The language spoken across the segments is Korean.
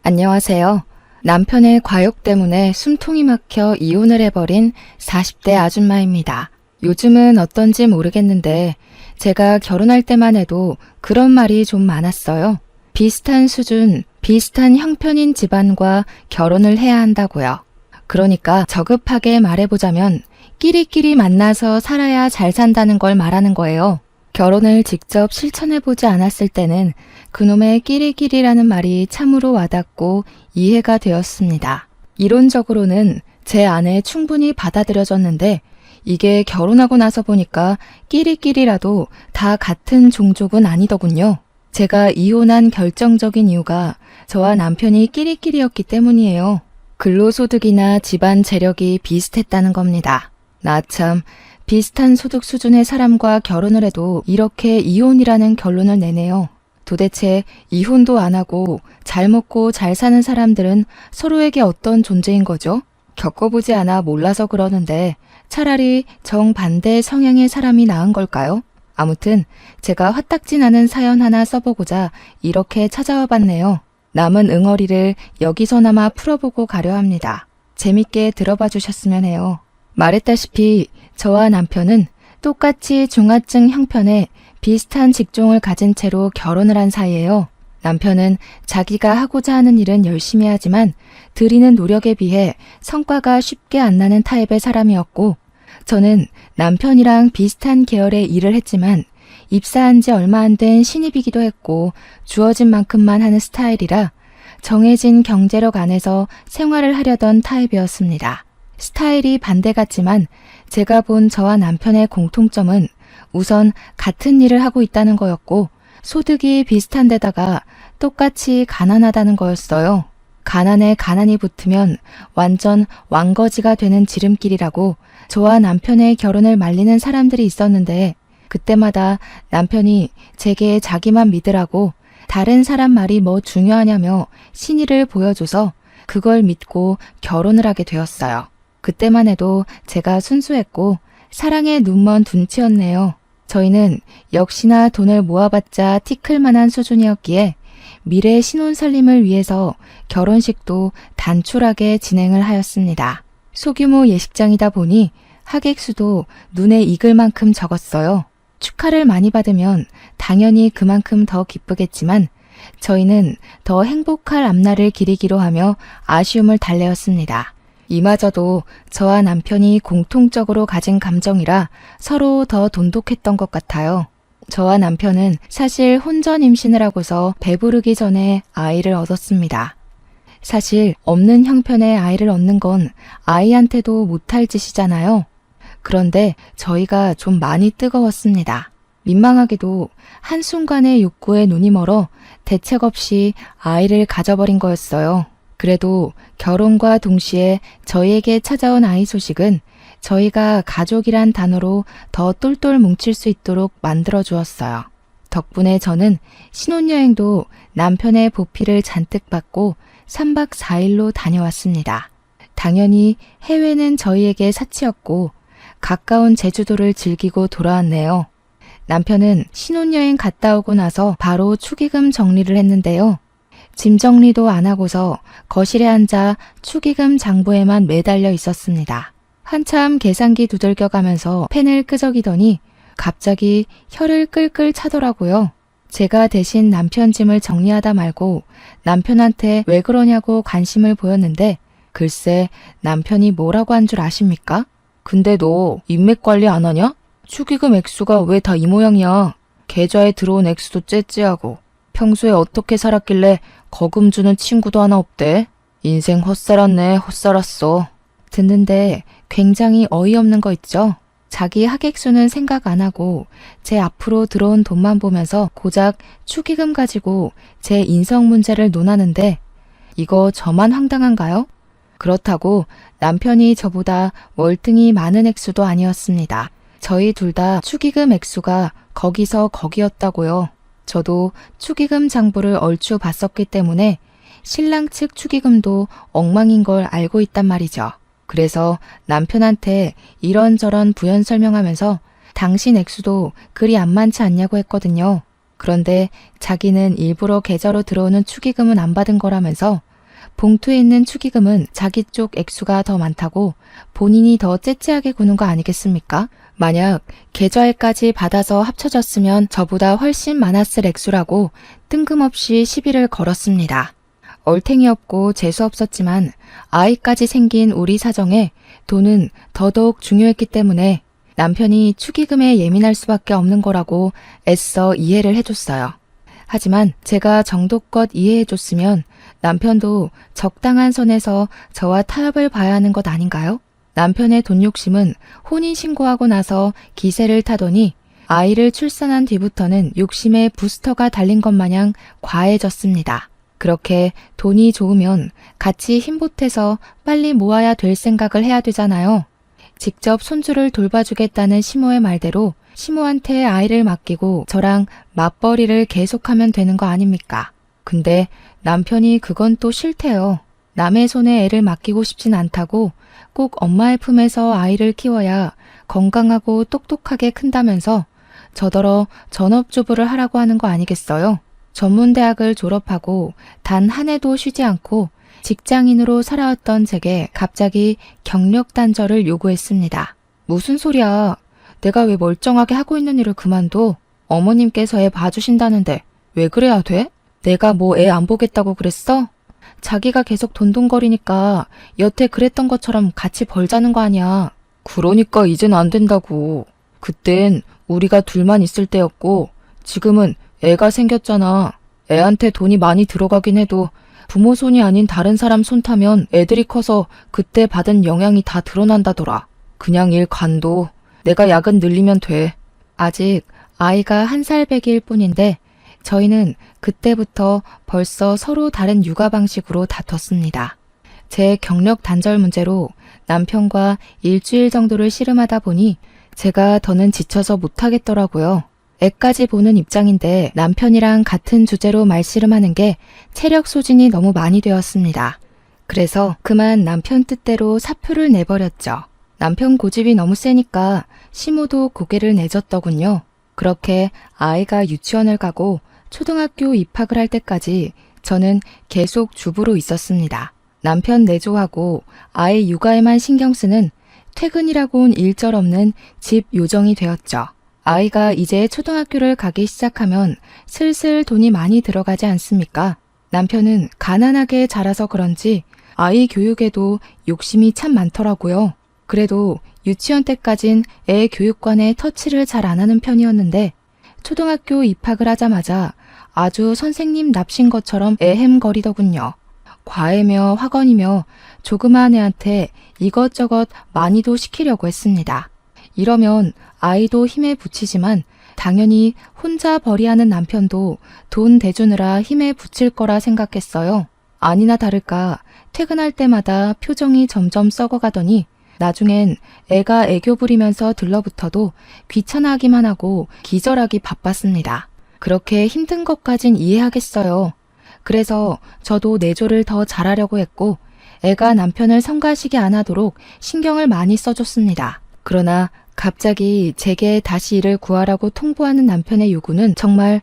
안녕하세요. 남편의 과욕 때문에 숨통이 막혀 이혼을 해버린 40대 아줌마입니다. 요즘은 어떤지 모르겠는데 제가 결혼할 때만 해도 그런 말이 좀 많았어요. 비슷한 수준, 비슷한 형편인 집안과 결혼을 해야 한다고요. 그러니까 저급하게 말해보자면 끼리끼리 만나서 살아야 잘 산다는 걸 말하는 거예요. 결혼을 직접 실천해보지 않았을 때는 그놈의 끼리끼리라는 말이 참으로 와닿고 이해가 되었습니다. 이론적으로는 제 안에 충분히 받아들여졌는데 이게 결혼하고 나서 보니까 끼리끼리라도 다 같은 종족은 아니더군요. 제가 이혼한 결정적인 이유가 저와 남편이 끼리끼리였기 때문이에요. 근로소득이나 집안 재력이 비슷했다는 겁니다. 나 참 비슷한 소득 수준의 사람과 결혼을 해도 이렇게 이혼이라는 결론을 내네요. 도대체 이혼도 안 하고 잘 먹고 잘 사는 사람들은 서로에게 어떤 존재인 거죠? 겪어보지 않아 몰라서 그러는데 차라리 정반대 성향의 사람이 나은 걸까요? 아무튼 제가 화딱지 나는 사연 하나 써보고자 이렇게 찾아와 봤네요. 남은 응어리를 여기서나마 풀어보고 가려 합니다. 재밌게 들어봐 주셨으면 해요. 말했다시피 저와 남편은 똑같이 중하층 형편의 비슷한 직종을 가진 채로 결혼을 한 사이예요. 남편은 자기가 하고자 하는 일은 열심히 하지만 들이는 노력에 비해 성과가 쉽게 안 나는 타입의 사람이었고 저는 남편이랑 비슷한 계열의 일을 했지만 입사한 지 얼마 안 된 신입이기도 했고 주어진 만큼만 하는 스타일이라 정해진 경제력 안에서 생활을 하려던 타입이었습니다. 스타일이 반대 같지만 제가 본 저와 남편의 공통점은 우선 같은 일을 하고 있다는 거였고 소득이 비슷한 데다가 똑같이 가난하다는 거였어요. 가난에 가난이 붙으면 완전 왕거지가 되는 지름길이라고 저와 남편의 결혼을 말리는 사람들이 있었는데 그때마다 남편이 제게 자기만 믿으라고 다른 사람 말이 뭐 중요하냐며 신의를 보여줘서 그걸 믿고 결혼을 하게 되었어요. 그때만 해도 제가 순수했고 사랑에 눈먼 둔치였네요. 저희는 역시나 돈을 모아봤자 티클 만한 수준이었기에 미래 신혼 살림을 위해서 결혼식도 단촐하게 진행을 하였습니다. 소규모 예식장이다 보니 하객 수도 눈에 익을 만큼 적었어요. 축하를 많이 받으면 당연히 그만큼 더 기쁘겠지만 저희는 더 행복할 앞날을 기리기로 하며 아쉬움을 달래었습니다. 이마저도 저와 남편이 공통적으로 가진 감정이라 서로 더 돈독했던 것 같아요. 저와 남편은 사실 혼전 임신을 하고서 배부르기 전에 아이를 얻었습니다. 사실 없는 형편의 아이를 얻는 건 아이한테도 못할 짓이잖아요. 그런데 저희가 좀 많이 뜨거웠습니다. 민망하게도 한순간의 욕구에 눈이 멀어 대책 없이 아이를 가져버린 거였어요. 그래도 결혼과 동시에 저희에게 찾아온 아이 소식은 저희가 가족이란 단어로 더 똘똘 뭉칠 수 있도록 만들어 주었어요. 덕분에 저는 신혼여행도 남편의 보필을 잔뜩 받고 3박 4일로 다녀왔습니다. 당연히 해외는 저희에게 사치였고 가까운 제주도를 즐기고 돌아왔네요. 남편은 신혼여행 갔다 오고 나서 바로 축의금 정리를 했는데요. 짐 정리도 안 하고서 거실에 앉아 축의금 장부에만 매달려 있었습니다. 한참 계산기 두들겨가면서 펜을 끄적이더니 갑자기 혀를 끌끌 차더라고요. 제가 대신 남편 짐을 정리하다 말고 남편한테 왜 그러냐고 관심을 보였는데 글쎄 남편이 뭐라고 한 줄 아십니까? 근데 너 인맥 관리 안 하냐? 축의금 액수가 왜 다 이 모양이야? 계좌에 들어온 액수도 째째하고 평소에 어떻게 살았길래 거금 주는 친구도 하나 없대? 인생 헛살았네, 헛살았어. 듣는데 굉장히 어이없는 거 있죠? 자기 하객수는 생각 안 하고 제 앞으로 들어온 돈만 보면서 고작 축의금 가지고 제 인성 문제를 논하는데 이거 저만 황당한가요? 그렇다고 남편이 저보다 월등히 많은 액수도 아니었습니다. 저희 둘 다 축의금 액수가 거기서 거기였다고요. 저도 축의금 장부를 얼추 봤었기 때문에 신랑 측 축의금도 엉망인 걸 알고 있단 말이죠. 그래서 남편한테 이런저런 부연 설명하면서 당신 액수도 그리 안 많지 않냐고 했거든요. 그런데 자기는 일부러 계좌로 들어오는 축의금은 안 받은 거라면서 봉투에 있는 축의금은 자기 쪽 액수가 더 많다고 본인이 더 째째하게 구는 거 아니겠습니까? 만약 계좌에까지 받아서 합쳐졌으면 저보다 훨씬 많았을 액수라고 뜬금없이 시비를 걸었습니다. 얼탱이 없고 재수 없었지만 아이까지 생긴 우리 사정에 돈은 더더욱 중요했기 때문에 남편이 축의금에 예민할 수밖에 없는 거라고 애써 이해를 해줬어요. 하지만 제가 정도껏 이해해줬으면 남편도 적당한 선에서 저와 타협을 봐야 하는 것 아닌가요? 남편의 돈 욕심은 혼인신고하고 나서 기세를 타더니 아이를 출산한 뒤부터는 욕심에 부스터가 달린 것 마냥 과해졌습니다. 그렇게 돈이 좋으면 같이 힘보태서 빨리 모아야 될 생각을 해야 되잖아요. 직접 손주를 돌봐주겠다는 시모의 말대로 시모한테 아이를 맡기고 저랑 맞벌이를 계속하면 되는 거 아닙니까? 근데 남편이 그건 또 싫대요. 남의 손에 애를 맡기고 싶진 않다고 꼭 엄마의 품에서 아이를 키워야 건강하고 똑똑하게 큰다면서 저더러 전업주부를 하라고 하는 거 아니겠어요? 전문대학을 졸업하고 단 한 해도 쉬지 않고 직장인으로 살아왔던 제게 갑자기 경력 단절을 요구했습니다. 무슨 소리야? 내가 왜 멀쩡하게 하고 있는 일을 그만둬? 어머님께서 애 봐주신다는데 왜 그래야 돼? 내가 뭐 애 안 보겠다고 그랬어? 자기가 계속 돈돈거리니까 여태 그랬던 것처럼 같이 벌자는 거 아니야. 그러니까 이젠 안 된다고. 그땐 우리가 둘만 있을 때였고 지금은 애가 생겼잖아. 애한테 돈이 많이 들어가긴 해도 부모 손이 아닌 다른 사람 손 타면 애들이 커서 그때 받은 영향이 다 드러난다더라. 그냥 일 관둬. 내가 야근 늘리면 돼. 아직 아이가 1살 배기일 뿐인데 저희는 그때부터 벌써 서로 다른 육아 방식으로 다퉜습니다. 제 경력 단절 문제로 남편과 일주일 정도를 씨름하다 보니 제가 더는 지쳐서 못하겠더라고요. 애까지 보는 입장인데 남편이랑 같은 주제로 말씨름하는 게 체력 소진이 너무 많이 되었습니다. 그래서 그만 남편 뜻대로 사표를 내버렸죠. 남편 고집이 너무 세니까 시모도 고개를 내줬더군요. 그렇게 아이가 유치원을 가고 초등학교 입학을 할 때까지 저는 계속 주부로 있었습니다. 남편 내조하고 아이 육아에만 신경 쓰는 퇴근이라고는 일절없는 집 요정이 되었죠. 아이가 이제 초등학교를 가기 시작하면 슬슬 돈이 많이 들어가지 않습니까? 남편은 가난하게 자라서 그런지 아이 교육에도 욕심이 참 많더라고요. 그래도 유치원 때까진 애 교육관에 터치를 잘 안 하는 편이었는데 초등학교 입학을 하자마자 아주 선생님 납신 것처럼 애헴거리더군요. 과외며 학원이며 조그마한 애한테 이것저것 많이도 시키려고 했습니다. 이러면 아이도 힘에 부치지만 당연히 혼자 벌이하는 남편도 돈 대주느라 힘에 부칠 거라 생각했어요. 아니나 다를까 퇴근할 때마다 표정이 점점 썩어가더니 나중엔 애가 애교 부리면서 들러붙어도 귀찮아하기만 하고 기절하기 바빴습니다. 그렇게 힘든 것까진 이해하겠어요. 그래서 저도 내조를 더 잘하려고 했고 애가 남편을 성가시게 안 하도록 신경을 많이 써줬습니다. 그러나 갑자기 제게 다시 일을 구하라고 통보하는 남편의 요구는 정말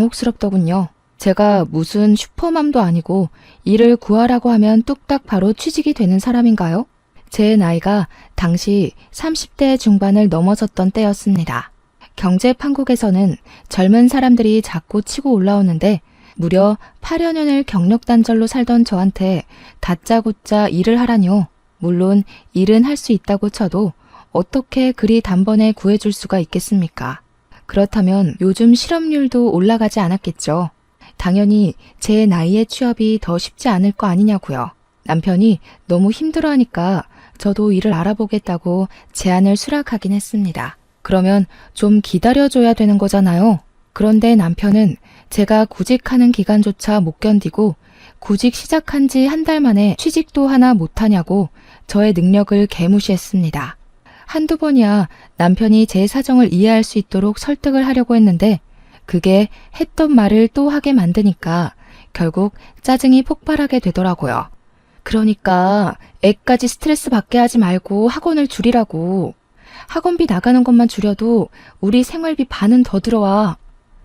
당혹스럽더군요. 제가 무슨 슈퍼맘도 아니고 일을 구하라고 하면 뚝딱 바로 취직이 되는 사람인가요? 제 나이가 당시 30대 중반을 넘어섰던 때였습니다. 경제 판국에서는 젊은 사람들이 자꾸 치고 올라오는데 무려 8여 년을 경력 단절로 살던 저한테 다짜고짜 일을 하라뇨. 물론 일은 할 수 있다고 쳐도 어떻게 그리 단번에 구해줄 수가 있겠습니까? 그렇다면 요즘 실업률도 올라가지 않았겠죠. 당연히 제 나이에 취업이 더 쉽지 않을 거 아니냐고요. 남편이 너무 힘들어하니까 저도 일을 알아보겠다고 제안을 수락하긴 했습니다. 그러면 좀 기다려줘야 되는 거잖아요. 그런데 남편은 제가 구직하는 기간조차 못 견디고 구직 시작한 지 1달 만에 취직도 하나 못하냐고 저의 능력을 개무시했습니다. 한두 번이야 남편이 제 사정을 이해할 수 있도록 설득을 하려고 했는데 그게 했던 말을 또 하게 만드니까 결국 짜증이 폭발하게 되더라고요. 그러니까 애까지 스트레스 받게 하지 말고 학원을 줄이라고. 학원비 나가는 것만 줄여도 우리 생활비 반은 더 들어와.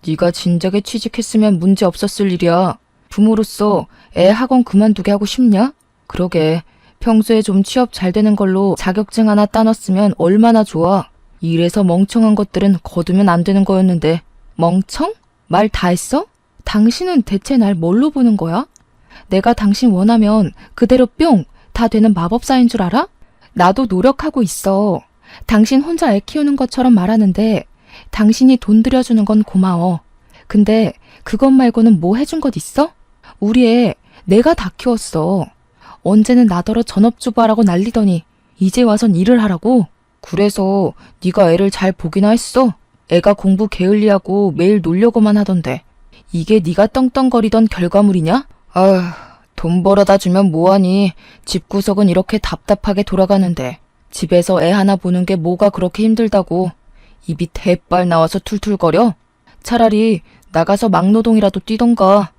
네가 진작에 취직했으면 문제 없었을 일이야. 부모로서 애 학원 그만두게 하고 싶냐? 그러게. 평소에 좀 취업 잘 되는 걸로 자격증 하나 따놨으면 얼마나 좋아. 이래서 멍청한 것들은 거두면 안 되는 거였는데. 멍청? 말 다 했어? 당신은 대체 날 뭘로 보는 거야? 내가 당신 원하면 그대로 뿅! 다 되는 마법사인 줄 알아? 나도 노력하고 있어. 당신 혼자 애 키우는 것처럼 말하는데 당신이 돈 들여주는 건 고마워. 근데 그것 말고는 뭐 해준 것 있어? 우리 애 내가 다 키웠어. 언제는 나더러 전업주부하라고 난리더니 이제 와선 일을 하라고? 그래서 네가 애를 잘 보기나 했어? 애가 공부 게을리하고 매일 놀려고만 하던데 이게 네가 떵떵거리던 결과물이냐? 아휴, 돈 벌어다 주면 뭐하니. 집구석은 이렇게 답답하게 돌아가는데 집에서 애 하나 보는 게 뭐가 그렇게 힘들다고. 입이 대빨 나와서 툴툴거려? 차라리 나가서 막노동이라도 뛰던가.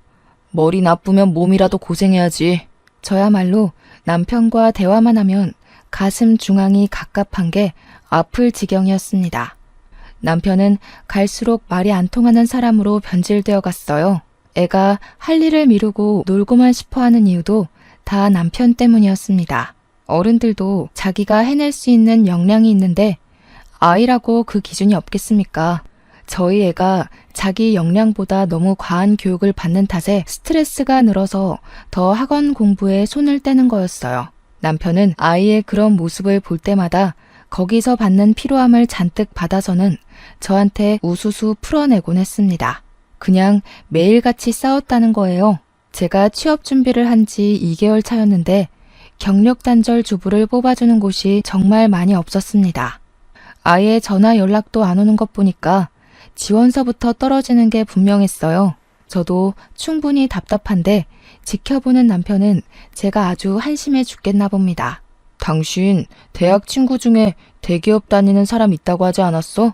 머리 나쁘면 몸이라도 고생해야지. 저야말로 남편과 대화만 하면 가슴 중앙이 갑갑한 게 아플 지경이었습니다. 남편은 갈수록 말이 안 통하는 사람으로 변질되어 갔어요. 애가 할 일을 미루고 놀고만 싶어 하는 이유도 다 남편 때문이었습니다. 어른들도 자기가 해낼 수 있는 역량이 있는데 아이라고 그 기준이 없겠습니까? 저희 애가 자기 역량보다 너무 과한 교육을 받는 탓에 스트레스가 늘어서 더 학원 공부에 손을 떼는 거였어요. 남편은 아이의 그런 모습을 볼 때마다 거기서 받는 피로함을 잔뜩 받아서는 저한테 우수수 풀어내곤 했습니다. 그냥 매일같이 싸웠다는 거예요. 제가 취업 준비를 한 지 2개월 차였는데 경력 단절 주부를 뽑아주는 곳이 정말 많이 없었습니다. 아예 전화 연락도 안 오는 것 보니까 지원서부터 떨어지는 게 분명했어요. 저도 충분히 답답한데 지켜보는 남편은 제가 아주 한심해 죽겠나 봅니다. 당신 대학 친구 중에 대기업 다니는 사람 있다고 하지 않았어?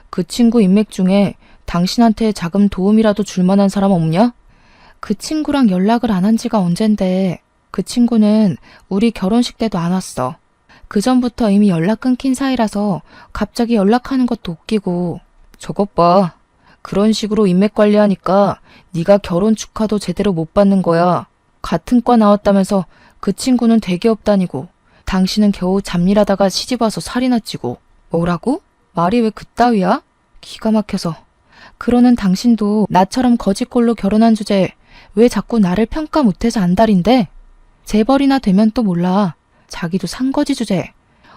그 친구 인맥 중에 당신한테 자금 도움이라도 줄 만한 사람 없냐? 그 친구랑 연락을 안 한 지가 언젠데 그 친구는 우리 결혼식 때도 안 왔어. 그 전부터 이미 연락 끊긴 사이라서 갑자기 연락하는 것도 웃기고. 저것 봐. 그런 식으로 인맥 관리하니까 네가 결혼 축하도 제대로 못 받는 거야. 같은 과 나왔다면서 그 친구는 대기업 다니고 당신은 겨우 잡일하다가 시집와서 살이나 찌고. 뭐라고? 말이 왜 그따위야? 기가 막혀서. 그러는 당신도 나처럼 거지꼴로 결혼한 주제에 왜 자꾸 나를 평가 못해서 안달인데? 재벌이나 되면 또 몰라. 자기도 산거지 주제.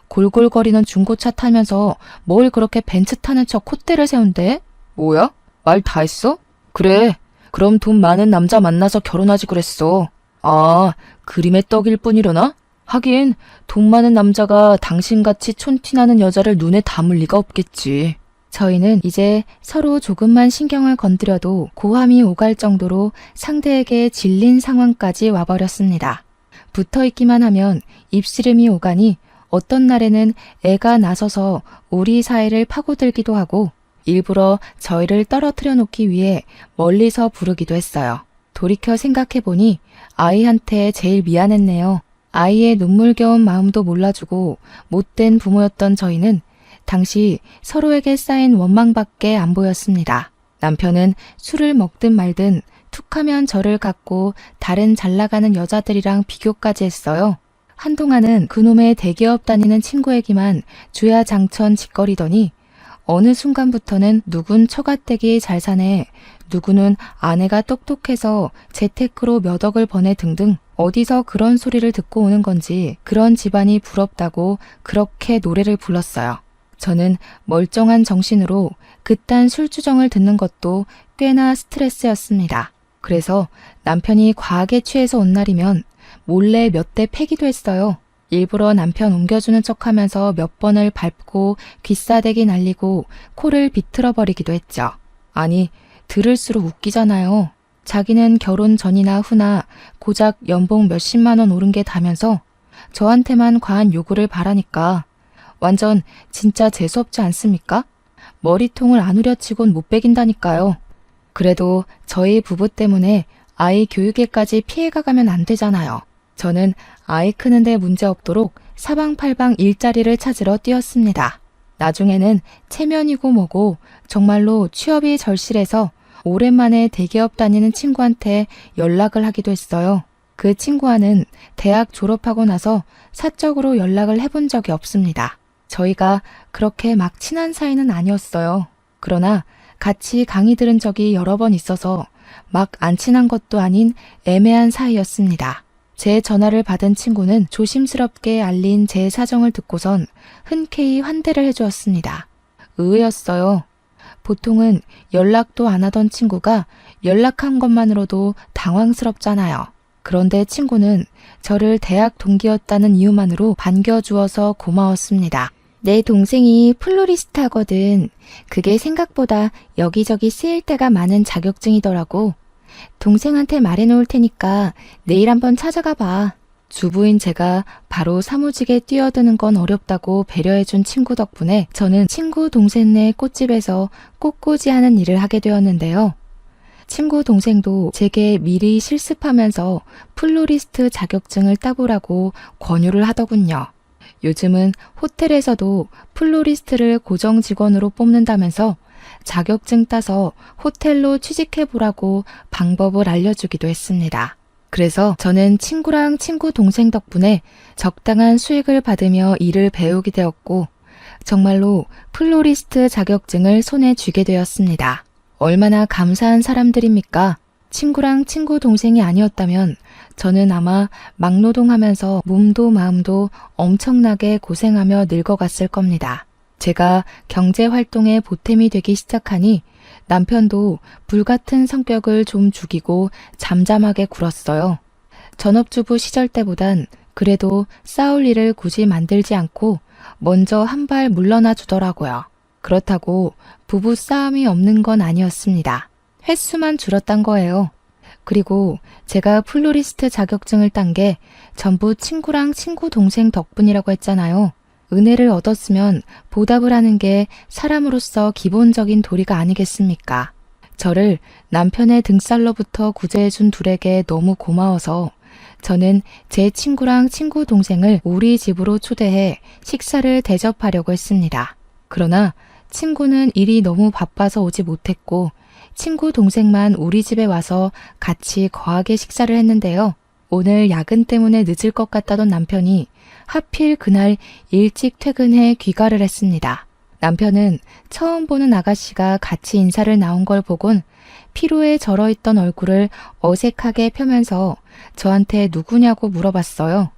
골골거리는 중고차 타면서 뭘 그렇게 벤츠 타는 척 콧대를 세운대? 뭐야? 말 다 했어? 그래. 그럼 돈 많은 남자 만나서 결혼하지 그랬어. 아, 그림의 떡일 뿐이려나? 하긴 돈 많은 남자가 당신같이 촌티나는 여자를 눈에 담을 리가 없겠지. 저희는 이제 서로 조금만 신경을 건드려도 고함이 오갈 정도로 상대에게 질린 상황까지 와버렸습니다. 붙어있기만 하면 입씨름이 오가니 어떤 날에는 애가 나서서 우리 사이를 파고들기도 하고 일부러 저희를 떨어뜨려 놓기 위해 멀리서 부르기도 했어요. 돌이켜 생각해보니 아이한테 제일 미안했네요. 아이의 눈물겨운 마음도 몰라주고 못된 부모였던 저희는 당시 서로에게 쌓인 원망밖에 안 보였습니다. 남편은 술을 먹든 말든 툭하면 저를 갖고 다른 잘나가는 여자들이랑 비교까지 했어요. 한동안은 그놈의 대기업 다니는 친구에게만 주야장천 짓거리더니 어느 순간부터는 누군 처가댁이 잘 사네, 누구는 아내가 똑똑해서 재테크로 몇 억을 버네 등등 어디서 그런 소리를 듣고 오는 건지 그런 집안이 부럽다고 그렇게 노래를 불렀어요. 저는 멀쩡한 정신으로 그딴 술주정을 듣는 것도 꽤나 스트레스였습니다. 그래서 남편이 과하게 취해서 온 날이면 몰래 몇 대 패기도 했어요. 일부러 남편 옮겨주는 척하면서 몇 번을 밟고 귀싸대기 날리고 코를 비틀어버리기도 했죠. 아니, 들을수록 웃기잖아요. 자기는 결혼 전이나 후나 고작 연봉 몇십만 원 오른 게 다면서 저한테만 과한 요구를 바라니까 완전 진짜 재수없지 않습니까? 머리통을 안 후려치곤 못 베긴다니까요. 그래도 저희 부부 때문에 아이 교육에까지 피해가 가면 안 되잖아요. 저는 아이 크는데 문제 없도록 사방팔방 일자리를 찾으러 뛰었습니다. 나중에는 체면이고 뭐고 정말로 취업이 절실해서 오랜만에 대기업 다니는 친구한테 연락을 하기도 했어요. 그 친구와는 대학 졸업하고 나서 사적으로 연락을 해본 적이 없습니다. 저희가 그렇게 막 친한 사이는 아니었어요. 그러나 같이 강의 들은 적이 여러 번 있어서 막 안 친한 것도 아닌 애매한 사이였습니다. 제 전화를 받은 친구는 조심스럽게 알린 제 사정을 듣고선 흔쾌히 환대를 해주었습니다. 의외였어요. 보통은 연락도 안 하던 친구가 연락한 것만으로도 당황스럽잖아요. 그런데 친구는 저를 대학 동기였다는 이유만으로 반겨주어서 고마웠습니다. 내 동생이 플로리스트하거든. 그게 생각보다 여기저기 쓰일 때가 많은 자격증이더라고. 동생한테 말해놓을 테니까 내일 한번 찾아가 봐. 주부인 제가 바로 사무직에 뛰어드는 건 어렵다고 배려해준 친구 덕분에 저는 친구 동생네 꽃집에서 꽃꽂이하는 일을 하게 되었는데요. 친구 동생도 제게 미리 실습하면서 플로리스트 자격증을 따보라고 권유를 하더군요. 요즘은 호텔에서도 플로리스트를 고정 직원으로 뽑는다면서 자격증 따서 호텔로 취직해보라고 방법을 알려주기도 했습니다. 그래서 저는 친구랑 친구 동생 덕분에 적당한 수익을 받으며 일을 배우게 되었고 정말로 플로리스트 자격증을 손에 쥐게 되었습니다. 얼마나 감사한 사람들입니까? 친구랑 친구 동생이 아니었다면 저는 아마 막노동하면서 몸도 마음도 엄청나게 고생하며 늙어갔을 겁니다. 제가 경제활동에 보탬이 되기 시작하니 남편도 불같은 성격을 좀 죽이고 잠잠하게 굴었어요. 전업주부 시절 때보단 그래도 싸울 일을 굳이 만들지 않고 먼저 한 발 물러나 주더라고요. 그렇다고 부부 싸움이 없는 건 아니었습니다. 횟수만 줄었단 거예요. 그리고 제가 플로리스트 자격증을 딴 게 전부 친구랑 친구 동생 덕분이라고 했잖아요. 은혜를 얻었으면 보답을 하는 게 사람으로서 기본적인 도리가 아니겠습니까? 저를 남편의 등살로부터 구제해준 둘에게 너무 고마워서 저는 제 친구랑 친구 동생을 우리 집으로 초대해 식사를 대접하려고 했습니다. 그러나 친구는 일이 너무 바빠서 오지 못했고 친구 동생만 우리 집에 와서 같이 거하게 식사를 했는데요. 오늘 야근 때문에 늦을 것 같다던 남편이 하필 그날 일찍 퇴근해 귀가를 했습니다. 남편은 처음 보는 아가씨가 같이 인사를 나온 걸 보곤 피로에 절어있던 얼굴을 어색하게 펴면서 저한테 누구냐고 물어봤어요.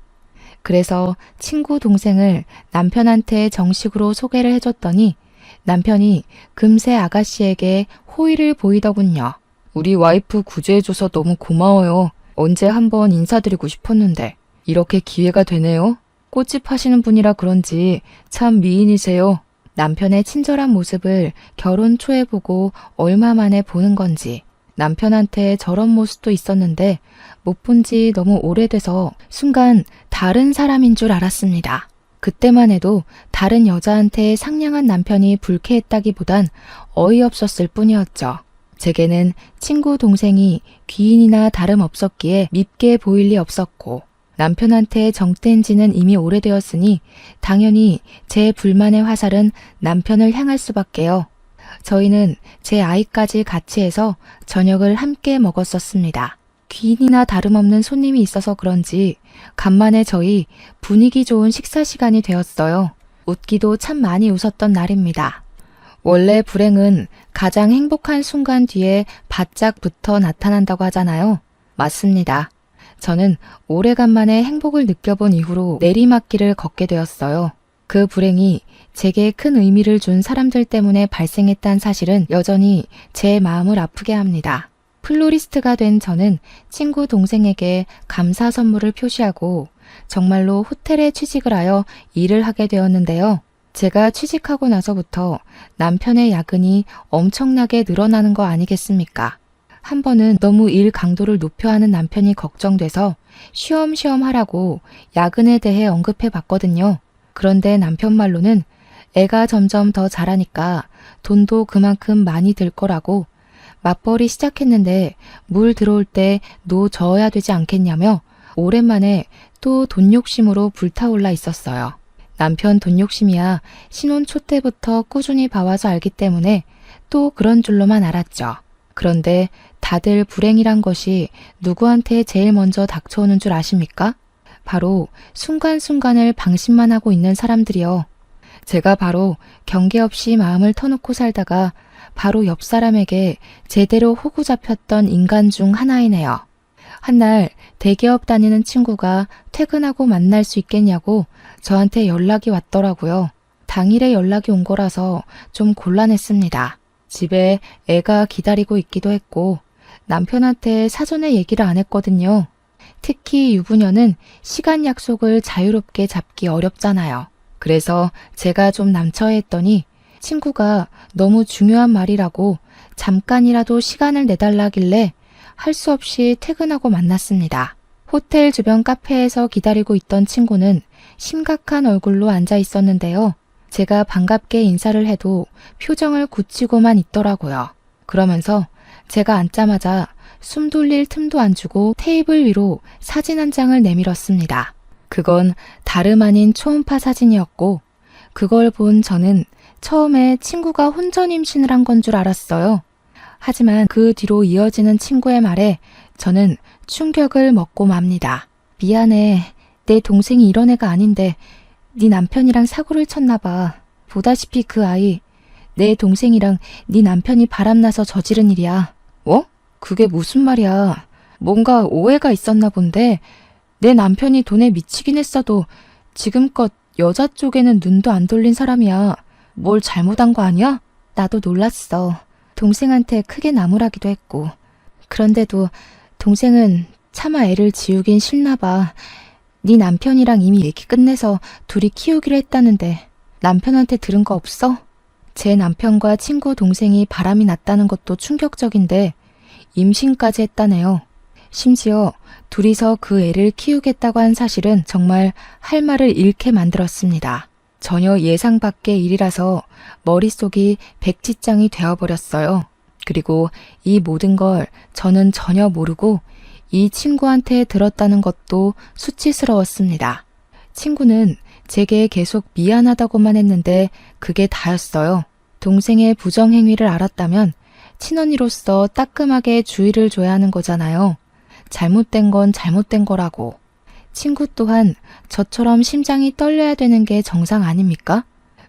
그래서 친구 동생을 남편한테 정식으로 소개를 해줬더니 남편이 금세 아가씨에게 호의를 보이더군요. 우리 와이프 구제해줘서 너무 고마워요. 언제 한번 인사드리고 싶었는데 이렇게 기회가 되네요. 꽃집 하시는 분이라 그런지 참 미인이세요. 남편의 친절한 모습을 결혼 초에 보고 얼마 만에 보는 건지 남편한테 저런 모습도 있었는데 못 본 지 너무 오래돼서 순간 다른 사람인 줄 알았습니다. 그때만 해도 다른 여자한테 상냥한 남편이 불쾌했다기보단 어이없었을 뿐이었죠. 제게는 친구 동생이 귀인이나 다름없었기에 밉게 보일 리 없었고 남편한테 정뗀 지는 이미 오래되었으니 당연히 제 불만의 화살은 남편을 향할 수밖에요. 저희는 제 아이까지 같이 해서 저녁을 함께 먹었었습니다. 귀인이나 다름없는 손님이 있어서 그런지 간만에 저희 분위기 좋은 식사 시간이 되었어요. 웃기도 참 많이 웃었던 날입니다. 원래 불행은 가장 행복한 순간 뒤에 바짝 붙어 나타난다고 하잖아요. 맞습니다. 저는 오래간만에 행복을 느껴본 이후로 내리막길을 걷게 되었어요. 그 불행이 제게 큰 의미를 준 사람들 때문에 발생했다는 사실은 여전히 제 마음을 아프게 합니다. 플로리스트가 된 저는 친구 동생에게 감사 선물을 표시하고 정말로 호텔에 취직을 하여 일을 하게 되었는데요. 제가 취직하고 나서부터 남편의 야근이 엄청나게 늘어나는 거 아니겠습니까? 한 번은 너무 일 강도를 높여 하는 남편이 걱정돼서 쉬엄쉬엄 하라고 야근에 대해 언급해 봤거든요. 그런데 남편 말로는 애가 점점 더 자라니까 돈도 그만큼 많이 들 거라고 맞벌이 시작했는데 물 들어올 때 노 저어야 되지 않겠냐며 오랜만에 또 돈 욕심으로 불타올라 있었어요. 남편 돈 욕심이야 신혼 초 때부터 꾸준히 봐와서 알기 때문에 또 그런 줄로만 알았죠. 그런데 다들 불행이란 것이 누구한테 제일 먼저 닥쳐오는 줄 아십니까? 바로 순간순간을 방심만 하고 있는 사람들이요. 제가 바로 경계 없이 마음을 터놓고 살다가 바로 옆 사람에게 제대로 호구 잡혔던 인간 중 하나이네요. 한날 대기업 다니는 친구가 퇴근하고 만날 수 있겠냐고 저한테 연락이 왔더라고요. 당일에 연락이 온 거라서 좀 곤란했습니다. 집에 애가 기다리고 있기도 했고 남편한테 사전에 얘기를 안 했거든요. 특히 유부녀는 시간 약속을 자유롭게 잡기 어렵잖아요. 그래서 제가 좀 남처했더니 친구가 너무 중요한 말이라고 잠깐이라도 시간을 내달라길래 할 수 없이 퇴근하고 만났습니다. 호텔 주변 카페에서 기다리고 있던 친구는 심각한 얼굴로 앉아 있었는데요. 제가 반갑게 인사를 해도 표정을 굳히고만 있더라고요. 그러면서 제가 앉자마자 숨 돌릴 틈도 안 주고 테이블 위로 사진 한 장을 내밀었습니다. 그건 다름 아닌 초음파 사진이었고 그걸 본 저는 처음에 친구가 혼전 임신을 한 건 줄 알았어요. 하지만 그 뒤로 이어지는 친구의 말에 저는 충격을 먹고 맙니다. 미안해. 내 동생이 이런 애가 아닌데 네 남편이랑 사고를 쳤나 봐. 보다시피 그 아이 내 동생이랑 네 남편이 바람나서 저지른 일이야. 그게 무슨 말이야. 뭔가 오해가 있었나 본데 내 남편이 돈에 미치긴 했어도 지금껏 여자 쪽에는 눈도 안 돌린 사람이야. 뭘 잘못한 거 아니야? 나도 놀랐어. 동생한테 크게 나무라기도 했고. 그런데도 동생은 차마 애를 지우긴 싫나 봐. 네 남편이랑 이미 얘기 끝내서 둘이 키우기로 했다는데 남편한테 들은 거 없어? 제 남편과 친구 동생이 바람이 났다는 것도 충격적인데 임신까지 했다네요. 심지어 둘이서 그 애를 키우겠다고 한 사실은 정말 할 말을 잃게 만들었습니다. 전혀 예상 밖의 일이라서 머릿속이 백지장이 되어버렸어요. 그리고 이 모든 걸 저는 전혀 모르고 이 친구한테 들었다는 것도 수치스러웠습니다. 친구는 제게 계속 미안하다고만 했는데 그게 다였어요. 동생의 부정행위를 알았다면 친언니로서 따끔하게 주의를 줘야 하는 거잖아요. 잘못된 건 잘못된 거라고. 친구 또한 저처럼 심장이 떨려야 되는 게 정상 아닙니까?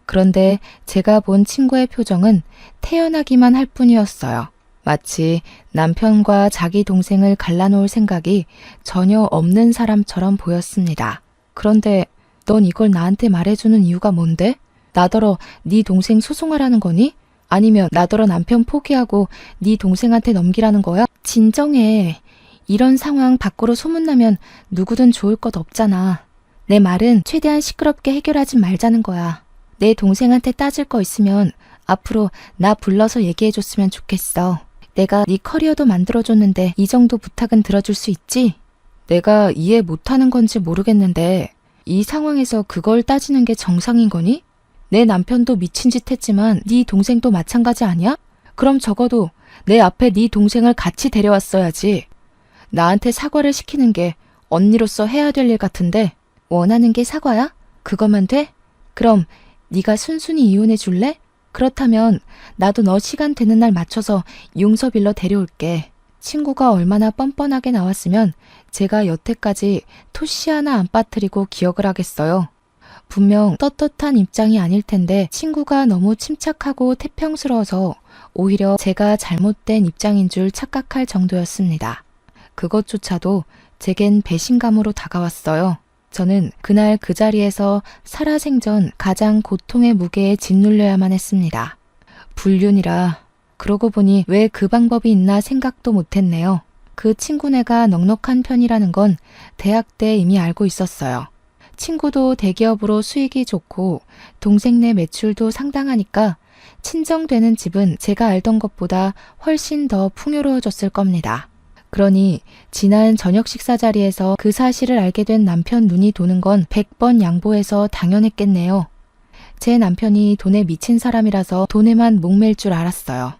그런데 제가 본 친구의 표정은 태연하기만 할 뿐이었어요. 마치 남편과 자기 동생을 갈라놓을 생각이 전혀 없는 사람처럼 보였습니다. 그런데 넌 이걸 나한테 말해주는 이유가 뭔데? 나더러 네 동생 소송하라는 거니? 아니면 나더러 남편 포기하고 네 동생한테 넘기라는 거야? 진정해. 이런 상황 밖으로 소문나면 누구든 좋을 것 없잖아. 내 말은 최대한 시끄럽게 해결하지 말자는 거야. 내 동생한테 따질 거 있으면 앞으로 나 불러서 얘기해줬으면 좋겠어. 내가 네 커리어도 만들어줬는데 이 정도 부탁은 들어줄 수 있지? 내가 이해 못하는 건지 모르겠는데 이 상황에서 그걸 따지는 게 정상인 거니? 내 남편도 미친 짓 했지만 네 동생도 마찬가지 아니야? 그럼 적어도 내 앞에 네 동생을 같이 데려왔어야지. 나한테 사과를 시키는 게 언니로서 해야 될 일 같은데 원하는 게 사과야? 그거면 돼? 그럼 네가 순순히 이혼해 줄래? 그렇다면 나도 너 시간 되는 날 맞춰서 용서 빌러 데려올게. 친구가 얼마나 뻔뻔하게 나왔으면 제가 여태까지 토시 하나 안 빠뜨리고 기억을 하겠어요. 분명 떳떳한 입장이 아닐 텐데 친구가 너무 침착하고 태평스러워서 오히려 제가 잘못된 입장인 줄 착각할 정도였습니다. 그것조차도 제겐 배신감으로 다가왔어요. 저는 그날 그 자리에서 살아생전 가장 고통의 무게에 짓눌려야만 했습니다. 불륜이라. 그러고 보니 왜 그 방법이 있나 생각도 못했네요. 그 친구네가 넉넉한 편이라는 건 대학 때 이미 알고 있었어요. 친구도 대기업으로 수익이 좋고 동생네 매출도 상당하니까 친정되는 집은 제가 알던 것보다 훨씬 더 풍요로워졌을 겁니다. 그러니 지난 저녁 식사 자리에서 그 사실을 알게 된 남편 눈이 도는 건 100번 양보해서 당연했겠네요. 제 남편이 돈에 미친 사람이라서 돈에만 목맬 줄 알았어요.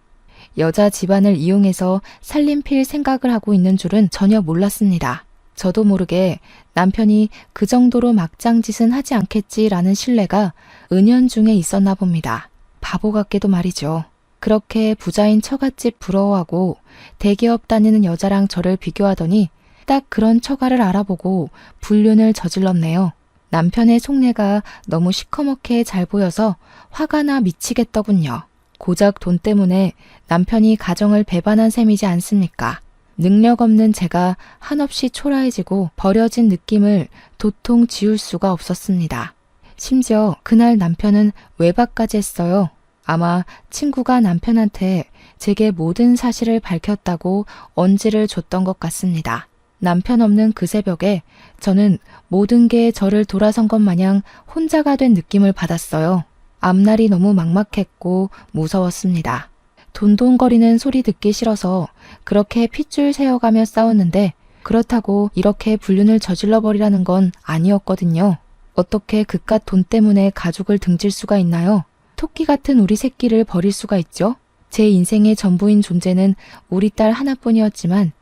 여자 집안을 이용해서 살림필 생각을 하고 있는 줄은 전혀 몰랐습니다. 저도 모르게 남편이 그 정도로 막장짓은 하지 않겠지라는 신뢰가 은연중에 있었나 봅니다. 바보 같게도 말이죠. 그렇게 부자인 처갓집 부러워하고 대기업 다니는 여자랑 저를 비교하더니 딱 그런 처가를 알아보고 불륜을 저질렀네요. 남편의 속내가 너무 시커멓게 잘 보여서 화가 나 미치겠더군요. 고작 돈 때문에 남편이 가정을 배반한 셈이지 않습니까? 능력 없는 제가 한없이 초라해지고 버려진 느낌을 도통 지울 수가 없었습니다. 심지어 그날 남편은 외박까지 했어요. 아마 친구가 남편한테 제게 모든 사실을 밝혔다고 언지를 줬던 것 같습니다. 남편 없는 그 새벽에 저는 모든 게 저를 돌아선 것 마냥 혼자가 된 느낌을 받았어요. 앞날이 너무 막막했고 무서웠습니다. 돈돈거리는 소리 듣기 싫어서 그렇게 핏줄 세어가며 싸웠는데 그렇다고 이렇게 불륜을 저질러버리라는 건 아니었거든요. 어떻게 그깟 돈 때문에 가족을 등질 수가 있나요? 토끼 같은 우리 새끼를 버릴 수가 있죠? 제 인생의 전부인 존재는 우리 딸 하나뿐이었지만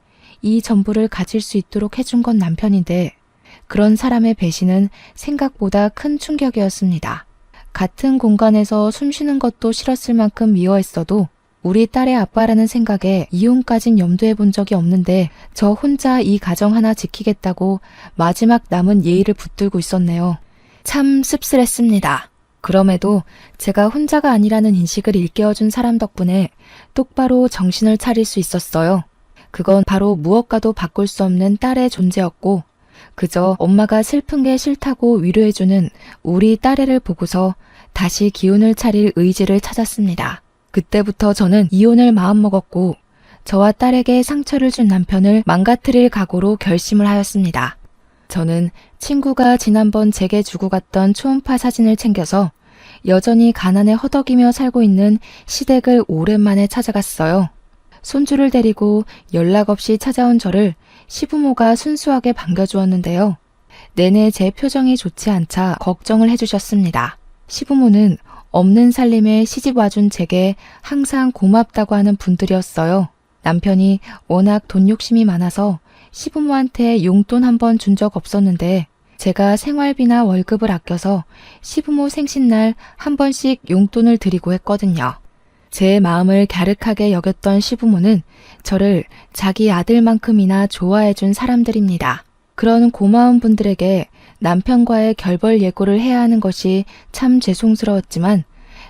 이 전부를 가질 수 있도록 해준 건 남편인데 그런 사람의 배신은 생각보다 큰 충격이었습니다. 같은 공간에서 숨 쉬는 것도 싫었을 만큼 미워했어도 우리 딸의 아빠라는 생각에 이혼까진 염두해 본 적이 없는데 저 혼자 이 가정 하나 지키겠다고 마지막 남은 예의를 붙들고 있었네요. 참 씁쓸했습니다. 그럼에도 제가 혼자가 아니라는 인식을 일깨워준 사람 덕분에 똑바로 정신을 차릴 수 있었어요. 그건 바로 무엇과도 바꿀 수 없는 딸의 존재였고 그저 엄마가 슬픈 게 싫다고 위로해주는 우리 딸애를 보고서 다시 기운을 차릴 의지를 찾았습니다. 그때부터 저는 이혼을 마음먹었고 저와 딸에게 상처를 준 남편을 망가뜨릴 각오로 결심을 하였습니다. 저는 친구가 지난번 제게 주고 갔던 초음파 사진을 챙겨서 여전히 가난에 허덕이며 살고 있는 시댁을 오랜만에 찾아갔어요. 손주를 데리고 연락 없이 찾아온 저를 시부모가 순수하게 반겨주었는데요. 내내 제 표정이 좋지 않자 걱정을 해주셨습니다. 시부모는 없는 살림에 시집 와준 제게 항상 고맙다고 하는 분들이었어요. 남편이 워낙 돈 욕심이 많아서 시부모한테 용돈 한 번 준 적 없었는데 제가 생활비나 월급을 아껴서 시부모 생신날 한 번씩 용돈을 드리고 했거든요. 제 마음을 갸륵하게 여겼던 시부모는 저를 자기 아들만큼이나 좋아해준 사람들입니다. 그런 고마운 분들에게 남편과의 결별 예고를 해야 하는 것이 참 죄송스러웠지만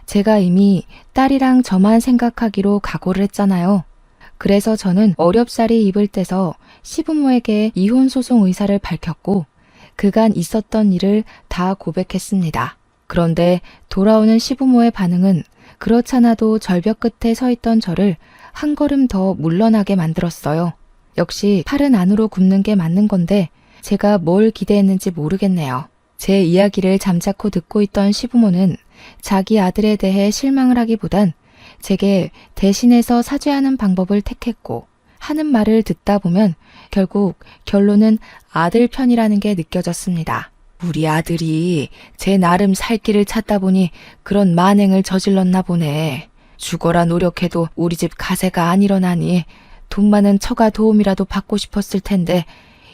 제가 이미 딸이랑 저만 생각하기로 각오를 했잖아요. 그래서 저는 어렵사리 입을 떼서 시부모에게 이혼 소송 의사를 밝혔고 그간 있었던 일을 다 고백했습니다. 그런데 돌아오는 시부모의 반응은 그렇잖아도 절벽 끝에 서 있던 저를 한 걸음 더 물러나게 만들었어요. 역시 팔은 안으로 굽는 게 맞는 건데 제가 뭘 기대했는지 모르겠네요. 제 이야기를 잠자코 듣고 있던 시부모는 자기 아들에 대해 실망을 하기보단 제게 대신해서 사죄하는 방법을 택했고 하는 말을 듣다 보면 결국 결론은 아들 편이라는 게 느껴졌습니다. 우리 아들이 제 나름 살 길을 찾다 보니 그런 만행을 저질렀나 보네. 죽어라 노력해도 우리 집 가세가 안 일어나니 돈 많은 처가 도움이라도 받고 싶었을 텐데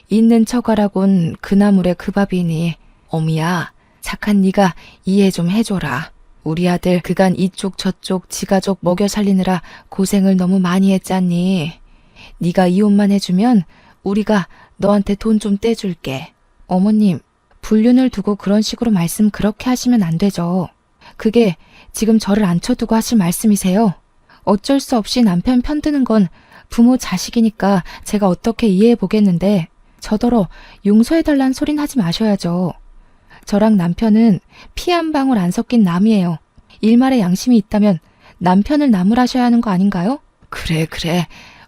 있는 처가라곤 그 나물에 그 밥이니 어미야 착한 네가 이해 좀 해줘라. 우리 아들 그간 이쪽 저쪽 지 가족 먹여 살리느라 고생을 너무 많이 했잖니. 네가 이혼만 해주면 우리가 너한테 돈 좀 떼줄게. 어머님, 불륜을 두고 그런 식으로 말씀 그렇게 하시면 안 되죠. 그게 지금 저를 앉혀두고 하실 말씀이세요? 어쩔 수 없이 남편 편드는 건 부모 자식이니까 제가 어떻게 이해해 보겠는데 저더러 용서해달란 소린 하지 마셔야죠. 저랑 남편은 피 한 방울 안 섞인 남이에요. 일말의 양심이 있다면 남편을 나무라셔야 하는 거 아닌가요? 그래.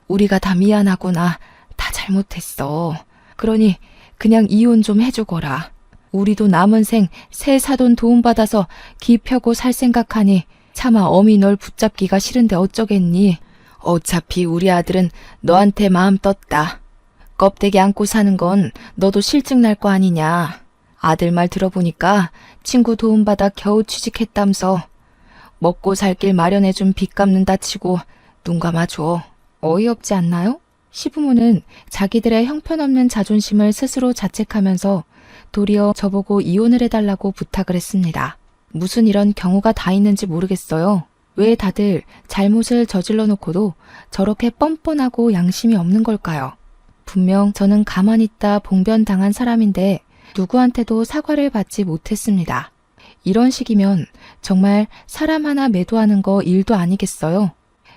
우리가 다 미안하구나. 다 잘못했어. 그러니 그냥 이혼 좀 해주거라. 우리도 남은 생 새 사돈 도움받아서 기 펴고 살 생각하니 차마 어미 널 붙잡기가 싫은데 어쩌겠니. 어차피 우리 아들은 너한테 마음 떴다. 껍데기 안고 사는 건 너도 실증 날 거 아니냐. 아들 말 들어보니까 친구 도움받아 겨우 취직했다면서 먹고 살 길 마련해준 빚 갚는다 치고 눈 감아줘. 어이없지 않나요? 시부모는 자기들의 형편없는 자존심을 스스로 자책하면서 도리어 저보고 이혼을 해달라고 부탁을 했습니다. 무슨 이런 경우가 다 있는지 모르겠어요. 왜 다들 잘못을 저질러 놓고도 저렇게 뻔뻔하고 양심이 없는 걸까요? 분명 저는 가만히 있다 봉변당한 사람인데 누구한테도 사과를 받지 못했습니다. 이런 식이면 정말 사람 하나 매도하는 거 일도 아니겠어요?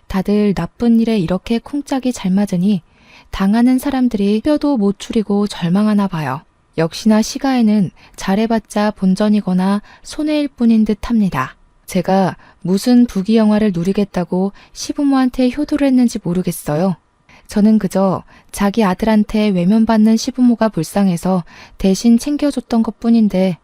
다들 나쁜 일에 이렇게 쿵짝이 잘 맞으니 당하는 사람들이 뼈도 못 추리고 절망하나 봐요. 역시나 시가에는 잘해봤자 본전이거나 손해일 뿐인 듯 합니다. 제가 무슨 부귀영화를 누리겠다고 시부모한테 효도를 했는지 모르겠어요. 저는 그저 자기 아들한테 외면받는 시부모가 불쌍해서 대신 챙겨줬던 것뿐인데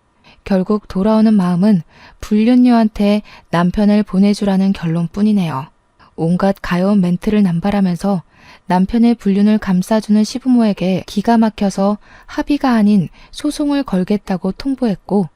결국 돌아오는 마음은 불륜녀한테 남편을 보내주라는 결론뿐이네요. 온갖 가여운 멘트를 남발하면서 남편의 불륜을 감싸주는 시부모에게 기가 막혀서 합의가 아닌 소송을 걸겠다고 통보했고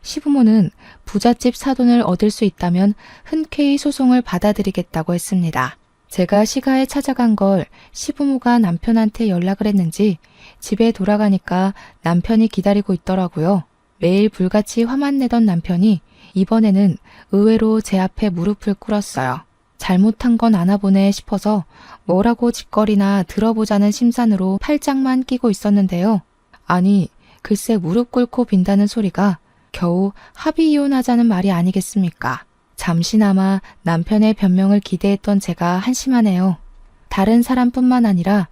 시부모는 부잣집 사돈을 얻을 수 있다면 흔쾌히 소송을 받아들이겠다고 했습니다. 제가 시가에 찾아간 걸 시부모가 남편한테 연락을 했는지 집에 돌아가니까 남편이 기다리고 있더라고요. 매일 불같이 화만 내던 남편이 이번에는 의외로 제 앞에 무릎을 꿇었어요. 잘못한 건 아나 보네 싶어서 뭐라고 짓거리나 들어보자는 심산으로 팔짱만 끼고 있었는데요. 아니, 글쎄 무릎 꿇고 빈다는 소리가 겨우 합의 이혼하자는 말이 아니겠습니까? 잠시나마 남편의 변명을 기대했던 제가 한심하네요. 다른 사람뿐만 아니라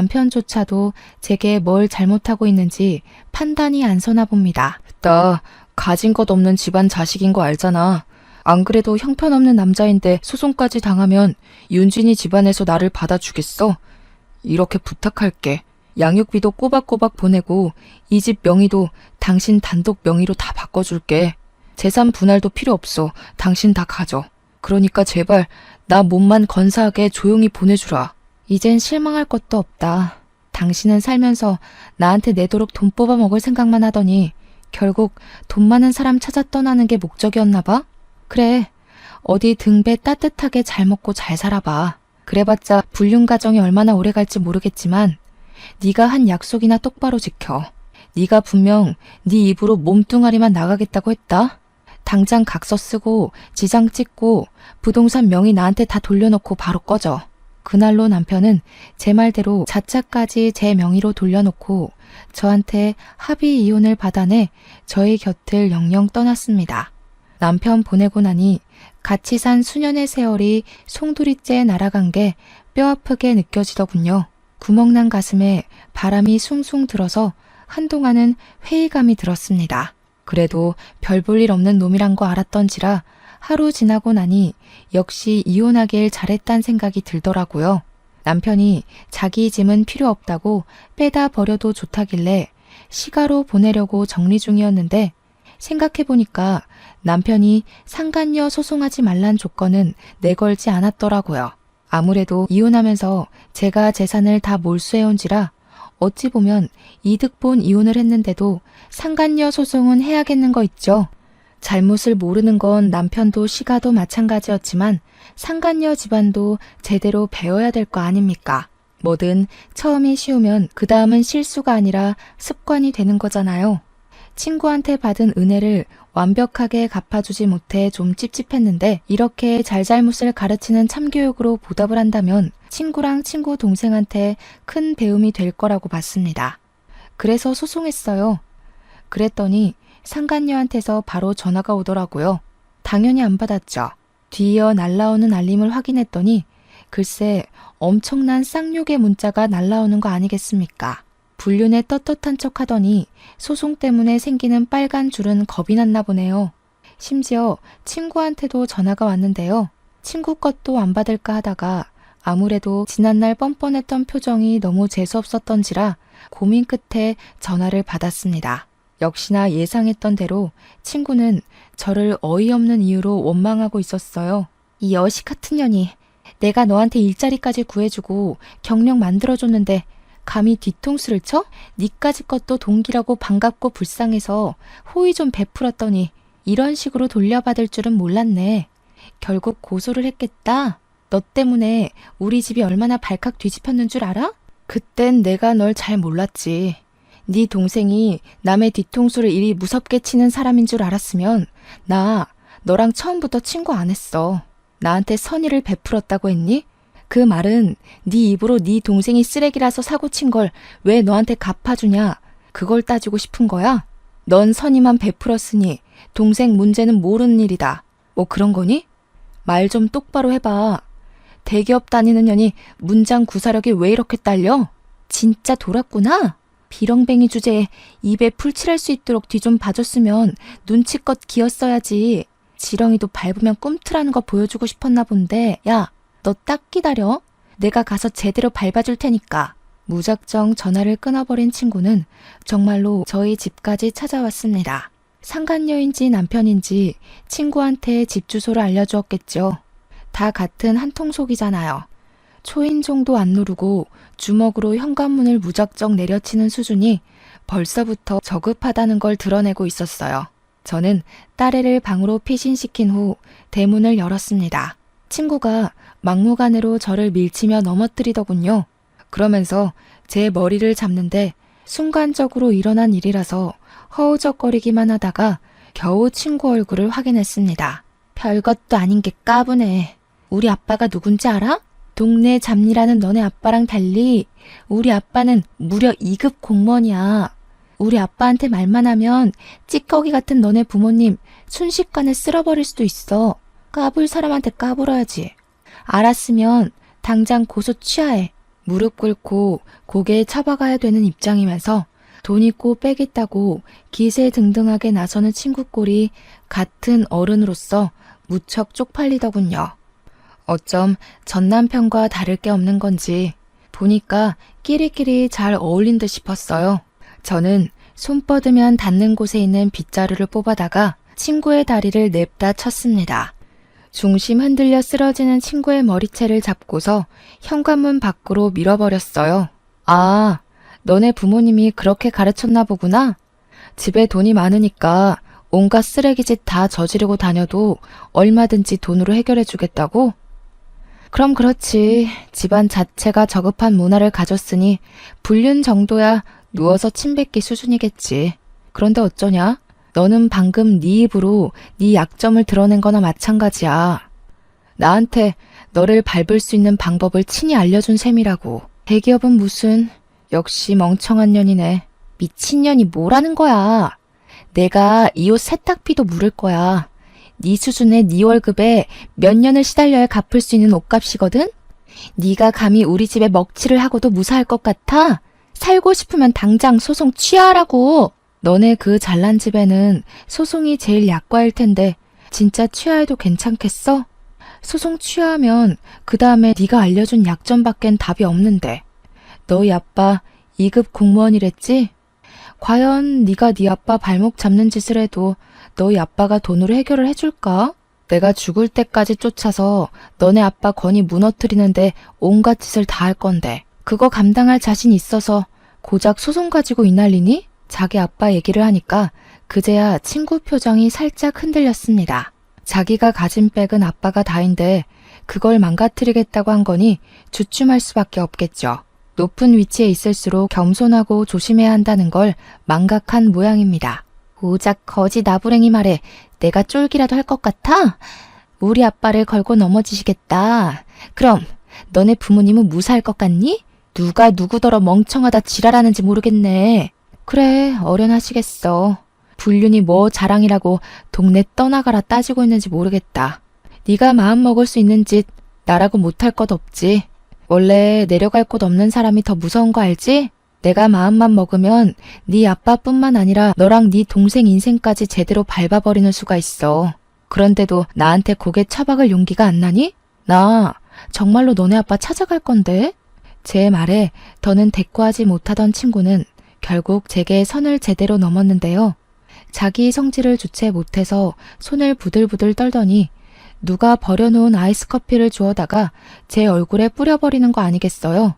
남편조차도 제게 뭘 잘못하고 있는지 판단이 안 서나 봅니다. 나 가진 것 없는 집안 자식인 거 알잖아. 안 그래도 형편없는 남자인데 소송까지 당하면 윤진이 집안에서 나를 받아주겠어? 이렇게 부탁할게. 양육비도 꼬박꼬박 보내고 이 집 명의도 당신 단독 명의로 다 바꿔줄게. 재산 분할도 필요 없어. 당신 다 가져. 그러니까 제발 나 몸만 건사하게 조용히 보내주라. 이젠 실망할 것도 없다. 당신은 살면서 나한테 내도록 돈 뽑아 먹을 생각만 하더니 결국 돈 많은 사람 찾아 떠나는 게 목적이었나 봐? 그래, 어디 등배 따뜻하게 잘 먹고 잘 살아봐. 그래봤자 불륜 가정이 얼마나 오래 갈지 모르겠지만 네가 한 약속이나 똑바로 지켜. 네가 분명 네 입으로 몸뚱아리만 나가겠다고 했다. 당장 각서 쓰고 지장 찍고 부동산 명의 나한테 다 돌려놓고 바로 꺼져. 그날로 남편은 제 말대로 자차까지 제 명의로 돌려놓고 저한테 합의 이혼을 받아내 저희 곁을 영영 떠났습니다. 남편 보내고 나니 같이 산 수년의 세월이 송두리째 날아간 게 뼈아프게 느껴지더군요. 구멍난 가슴에 바람이 숭숭 들어서 한동안은 회의감이 들었습니다. 그래도 별 볼 일 없는 놈이란 거 알았던지라 하루 지나고 나니 역시 이혼하길 잘했단 생각이 들더라고요. 남편이 자기 짐은 필요 없다고 빼다 버려도 좋다길래 시가로 보내려고 정리 중이었는데 생각해보니까 남편이 상간녀 소송하지 말란 조건은 내걸지 않았더라고요. 아무래도 이혼하면서 제가 재산을 다 몰수해온지라 어찌 보면 이득 본 이혼을 했는데도 상간녀 소송은 해야겠는 거 있죠. 잘못을 모르는 건 남편도 시가도 마찬가지였지만 상간녀 집안도 제대로 배워야 될 거 아닙니까? 뭐든 처음이 쉬우면 그 다음은 실수가 아니라 습관이 되는 거잖아요. 친구한테 받은 은혜를 완벽하게 갚아주지 못해 좀 찝찝했는데 이렇게 잘잘못을 가르치는 참교육으로 보답을 한다면 친구랑 친구 동생한테 큰 배움이 될 거라고 봤습니다. 그래서 소송했어요. 그랬더니 상간녀한테서 바로 전화가 오더라고요. 당연히 안 받았죠. 뒤이어 날라오는 알림을 확인했더니 글쎄 엄청난 쌍욕의 문자가 날라오는 거 아니겠습니까? 불륜에 떳떳한 척 하더니 소송 때문에 생기는 빨간 줄은 겁이 났나 보네요. 심지어 친구한테도 전화가 왔는데요. 친구 것도 안 받을까 하다가 아무래도 지난날 뻔뻔했던 표정이 너무 재수없었던지라 고민 끝에 전화를 받았습니다. 역시나 예상했던 대로 친구는 저를 어이없는 이유로 원망하고 있었어요. 이 여식 같은 년이 내가 너한테 일자리까지 구해주고 경력 만들어줬는데 감히 뒤통수를 쳐? 니까지 것도 동기라고 반갑고 불쌍해서 호의 좀 베풀었더니 이런 식으로 돌려받을 줄은 몰랐네. 결국 고소를 했겠다. 너 때문에 우리 집이 얼마나 발칵 뒤집혔는 줄 알아? 그땐 내가 널 잘 몰랐지. 네 동생이 남의 뒤통수를 이리 무섭게 치는 사람인 줄 알았으면 나 너랑 처음부터 친구 안 했어. 나한테 선의를 베풀었다고 했니? 그 말은 네 입으로 네 동생이 쓰레기라서 사고친 걸 왜 너한테 갚아주냐? 그걸 따지고 싶은 거야? 넌 선의만 베풀었으니 동생 문제는 모르는 일이다. 뭐 그런 거니? 말 좀 똑바로 해봐. 대기업 다니는 년이 문장 구사력이 왜 이렇게 딸려? 진짜 돌았구나? 비렁뱅이 주제에 입에 풀칠할 수 있도록 뒤 좀 봐줬으면 눈치껏 기었어야지. 지렁이도 밟으면 꿈틀하는 거 보여주고 싶었나 본데. 야, 너 딱 기다려. 내가 가서 제대로 밟아줄 테니까. 무작정 전화를 끊어버린 친구는 정말로 저희 집까지 찾아왔습니다. 상간녀인지 남편인지 친구한테 집 주소를 알려주었겠죠. 다 같은 한통속이잖아요. 초인종도 안 누르고 주먹으로 현관문을 무작정 내려치는 수준이 벌써부터 저급하다는 걸 드러내고 있었어요. 저는 딸애를 방으로 피신시킨 후 대문을 열었습니다. 친구가 막무가내로 저를 밀치며 넘어뜨리더군요. 그러면서 제 머리를 잡는데 순간적으로 일어난 일이라서 허우적거리기만 하다가 겨우 친구 얼굴을 확인했습니다. 별것도 아닌 게 까부네. 우리 아빠가 누군지 알아? 동네 잡일하는 너네 아빠랑 달리 우리 아빠는 무려 2급 공무원이야. 우리 아빠한테 말만 하면 찌꺼기 같은 너네 부모님 순식간에 쓸어버릴 수도 있어. 까불 사람한테 까불어야지. 알았으면 당장 고소 취하해. 무릎 꿇고 고개에 쳐박아야 되는 입장이면서 돈 있고 빽 있다고 기세등등하게 나서는 친구 꼴이 같은 어른으로서 무척 쪽팔리더군요. 어쩜 전 남편과 다를 게 없는 건지 보니까 끼리끼리 잘 어울린 듯 싶었어요. 저는 손 뻗으면 닿는 곳에 있는 빗자루를 뽑아다가 친구의 다리를 냅다 쳤습니다. 중심 흔들려 쓰러지는 친구의 머리채를 잡고서 현관문 밖으로 밀어버렸어요. 아, 너네 부모님이 그렇게 가르쳤나 보구나? 집에 돈이 많으니까 온갖 쓰레기짓 다 저지르고 다녀도 얼마든지 돈으로 해결해 주겠다고? 그럼 그렇지. 집안 자체가 저급한 문화를 가졌으니 불륜 정도야 누워서 침 뱉기 수준이겠지. 그런데 어쩌냐? 너는 방금 네 입으로 네 약점을 드러낸 거나 마찬가지야. 나한테 너를 밟을 수 있는 방법을 친히 알려준 셈이라고. 대기업은 무슨... 역시 멍청한 년이네. 미친년이 뭐라는 거야. 내가 이 옷 세탁비도 물을 거야. 네 수준의 네 월급에 몇 년을 시달려야 갚을 수 있는 옷값이거든? 네가 감히 우리 집에 먹칠을 하고도 무사할 것 같아? 살고 싶으면 당장 소송 취하라고. 너네 그 잘난 집에는 소송이 제일 약과일 텐데 진짜 취하해도 괜찮겠어? 소송 취하하면 그 다음에 네가 알려준 약점밖엔 답이 없는데. 너희 아빠 2급 공무원이랬지? 과연 네가 네 아빠 발목 잡는 짓을 해도 너희 아빠가 돈으로 해결을 해줄까? 내가 죽을 때까지 쫓아서 너네 아빠 권위 무너뜨리는데 온갖 짓을 다 할 건데 그거 감당할 자신 있어서 고작 소송 가지고 이 난리니? 자기 아빠 얘기를 하니까 그제야 친구 표정이 살짝 흔들렸습니다. 자기가 가진 백은 아빠가 다인데 그걸 망가뜨리겠다고 한 거니 주춤할 수밖에 없겠죠. 높은 위치에 있을수록 겸손하고 조심해야 한다는 걸 망각한 모양입니다. 오작 거지 나부랭이 말에 내가 쫄기라도 할 것 같아? 우리 아빠를 걸고 넘어지시겠다. 그럼 너네 부모님은 무사할 것 같니? 누가 누구더러 멍청하다 지랄하는지 모르겠네. 그래, 어련하시겠어. 불륜이 뭐 자랑이라고 동네 떠나가라 따지고 있는지 모르겠다. 네가 마음 먹을 수 있는 짓 나라고 못할 것 없지. 원래 내려갈 곳 없는 사람이 더 무서운 거 알지? 내가 마음만 먹으면 네 아빠뿐만 아니라 너랑 네 동생 인생까지 제대로 밟아버리는 수가 있어. 그런데도 나한테 고개 쳐박을 용기가 안 나니? 나 정말로 너네 아빠 찾아갈 건데? 제 말에 더는 대꾸하지 못하던 친구는 결국 제게 선을 제대로 넘었는데요. 자기 성질을 주체 못해서 손을 부들부들 떨더니 누가 버려놓은 아이스 커피를 주워다가 제 얼굴에 뿌려버리는 거 아니겠어요?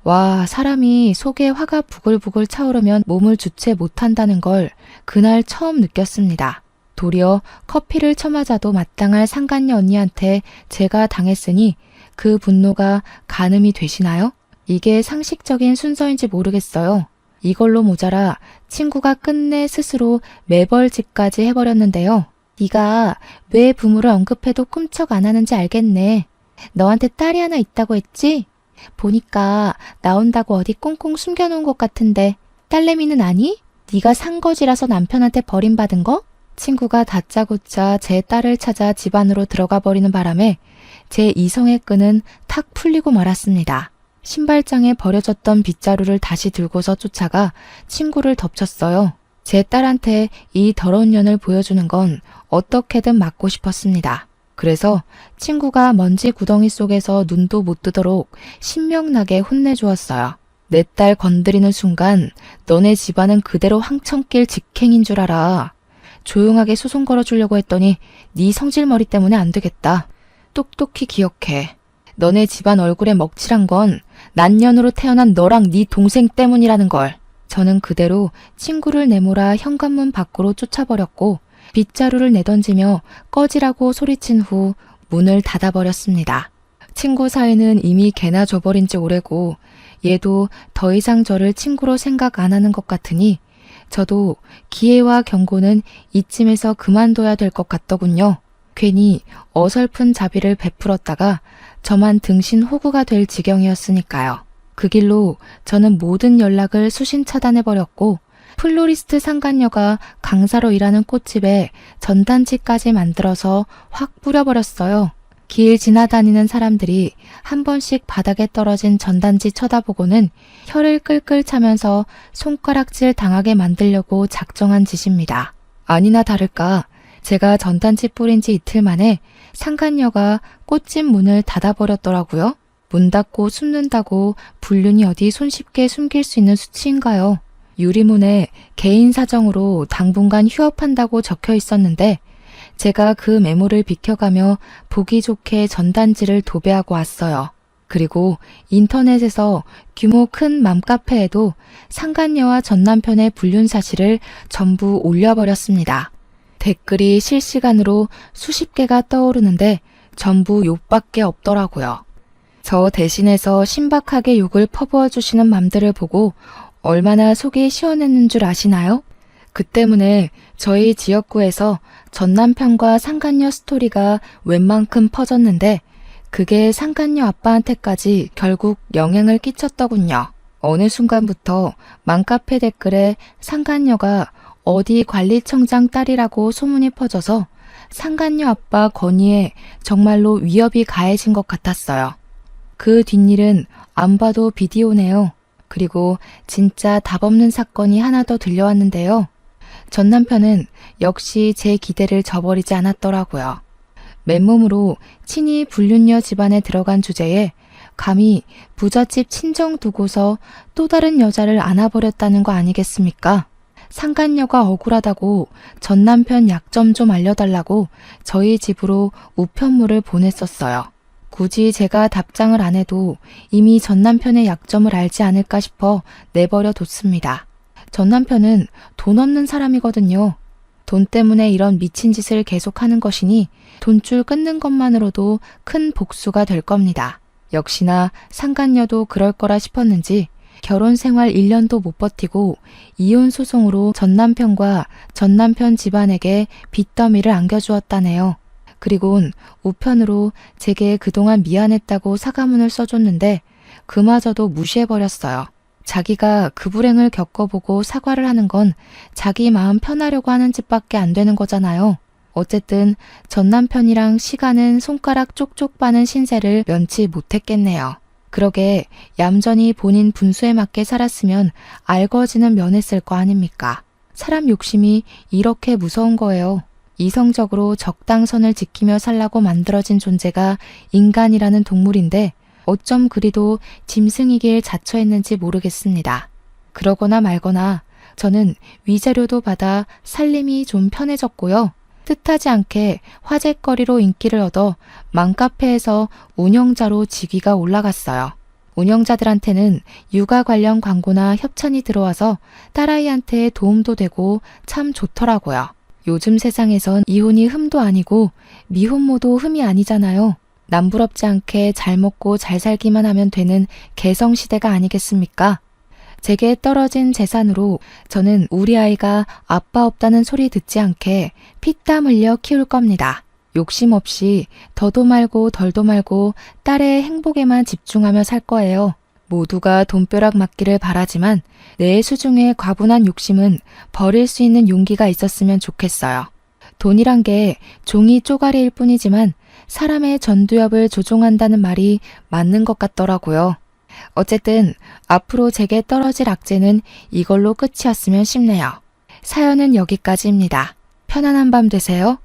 와, 사람이 속에 화가 부글부글 차오르면 몸을 주체 못한다는 걸 그날 처음 느꼈습니다. 도리어 커피를 처맞아도 마땅할 상간녀 언니한테 제가 당했으니 그 분노가 가늠이 되시나요? 이게 상식적인 순서인지 모르겠어요. 이걸로 모자라 친구가 끝내 스스로 매벌집까지 해버렸는데요. 네가 왜 부모를 언급해도 꿈쩍 안 하는지 알겠네. 너한테 딸이 하나 있다고 했지? 보니까 나온다고 어디 꽁꽁 숨겨놓은 것 같은데 딸내미는 아니? 네가 산 거지라서 남편한테 버림받은 거? 친구가 다짜고짜 제 딸을 찾아 집 안으로 들어가 버리는 바람에 제 이성의 끈은 탁 풀리고 말았습니다. 신발장에 버려졌던 빗자루를 다시 들고서 쫓아가 친구를 덮쳤어요. 제 딸한테 이 더러운 년을 보여주는 건 어떻게든 막고 싶었습니다. 그래서 친구가 먼지 구덩이 속에서 눈도 못 뜨도록 신명나게 혼내주었어요. 내 딸 건드리는 순간 너네 집안은 그대로 황천길 직행인 줄 알아. 조용하게 소송 걸어주려고 했더니 네 성질머리 때문에 안 되겠다. 똑똑히 기억해. 너네 집안 얼굴에 먹칠한 건 난년으로 태어난 너랑 네 동생 때문이라는 걸. 저는 그대로 친구를 내몰아 현관문 밖으로 쫓아버렸고 빗자루를 내던지며 꺼지라고 소리친 후 문을 닫아버렸습니다. 친구 사이는 이미 개나 줘버린 지 오래고 얘도 더 이상 저를 친구로 생각 안 하는 것 같으니 저도 기회와 경고는 이쯤에서 그만둬야 될 것 같더군요. 괜히 어설픈 자비를 베풀었다가 저만 등신 호구가 될 지경이었으니까요. 그 길로 저는 모든 연락을 수신 차단해버렸고 플로리스트 상간녀가 강사로 일하는 꽃집에 전단지까지 만들어서 확 뿌려버렸어요. 길 지나다니는 사람들이 한 번씩 바닥에 떨어진 전단지 쳐다보고는 혀를 끌끌 차면서 손가락질 당하게 만들려고 작정한 짓입니다. 아니나 다를까 제가 전단지 뿌린 지 이틀 만에 상간녀가 꽃집 문을 닫아버렸더라고요. 문 닫고 숨는다고 불륜이 어디 손쉽게 숨길 수 있는 수치인가요? 유리문에 개인 사정으로 당분간 휴업한다고 적혀 있었는데 제가 그 메모를 비켜가며 보기 좋게 전단지를 도배하고 왔어요. 그리고 인터넷에서 규모 큰 맘카페에도 상간녀와 전남편의 불륜 사실을 전부 올려버렸습니다. 댓글이 실시간으로 수십 개가 떠오르는데 전부 욕밖에 없더라고요. 저 대신해서 신박하게 욕을 퍼부어 주시는 맘들을 보고 얼마나 속이 시원했는 줄 아시나요? 그 때문에 저희 지역구에서 전남편과 상간녀 스토리가 웬만큼 퍼졌는데 그게 상간녀 아빠한테까지 결국 영향을 끼쳤더군요. 어느 순간부터 맘카페 댓글에 상간녀가 어디 관리청장 딸이라고 소문이 퍼져서 상간녀 아빠 건의에 정말로 위협이 가해진 것 같았어요. 그 뒷일은 안 봐도 비디오네요. 그리고 진짜 답없는 사건이 하나 더 들려왔는데요. 전 남편은 역시 제 기대를 저버리지 않았더라고요. 맨몸으로 친히 불륜녀 집안에 들어간 주제에 감히 부잣집 친정 두고서 또 다른 여자를 안아버렸다는 거 아니겠습니까? 상간녀가 억울하다고 전 남편 약점 좀 알려달라고 저희 집으로 우편물을 보냈었어요. 굳이 제가 답장을 안 해도 이미 전 남편의 약점을 알지 않을까 싶어 내버려 뒀습니다. 전 남편은 돈 없는 사람이거든요. 돈 때문에 이런 미친 짓을 계속하는 것이니 돈줄 끊는 것만으로도 큰 복수가 될 겁니다. 역시나 상간녀도 그럴 거라 싶었는지 결혼 생활 1년도 못 버티고 이혼 소송으로 전 남편과 전 남편 집안에게 빚더미를 안겨주었다네요. 그리곤 우편으로 제게 그동안 미안했다고 사과문을 써줬는데 그마저도 무시해버렸어요. 자기가 그 불행을 겪어보고 사과를 하는 건 자기 마음 편하려고 하는 짓밖에 안 되는 거잖아요. 어쨌든 전 남편이랑 시간은 손가락 쪽쪽 빠는 신세를 면치 못했겠네요. 그러게 얌전히 본인 분수에 맞게 살았으면 알거지는 면했을 거 아닙니까? 사람 욕심이 이렇게 무서운 거예요. 이성적으로 적당선을 지키며 살라고 만들어진 존재가 인간이라는 동물인데 어쩜 그리도 짐승이길 자처했는지 모르겠습니다. 그러거나 말거나 저는 위자료도 받아 살림이 좀 편해졌고요. 뜻하지 않게 화제거리로 인기를 얻어 맘카페에서 운영자로 직위가 올라갔어요. 운영자들한테는 육아 관련 광고나 협찬이 들어와서 딸아이한테 도움도 되고 참 좋더라고요. 요즘 세상에선 이혼이 흠도 아니고 미혼모도 흠이 아니잖아요. 남부럽지 않게 잘 먹고 잘 살기만 하면 되는 개성시대가 아니겠습니까? 제게 떨어진 재산으로 저는 우리 아이가 아빠 없다는 소리 듣지 않게 피땀 흘려 키울 겁니다. 욕심 없이 더도 말고 덜도 말고 딸의 행복에만 집중하며 살 거예요. 모두가 돈벼락 맞기를 바라지만 내 수중에 과분한 욕심은 버릴 수 있는 용기가 있었으면 좋겠어요. 돈이란 게 종이 쪼가리일 뿐이지만 사람의 전두엽을 조종한다는 말이 맞는 것 같더라고요. 어쨌든 앞으로 제게 떨어질 악재는 이걸로 끝이었으면 싶네요. 사연은 여기까지입니다. 편안한 밤 되세요.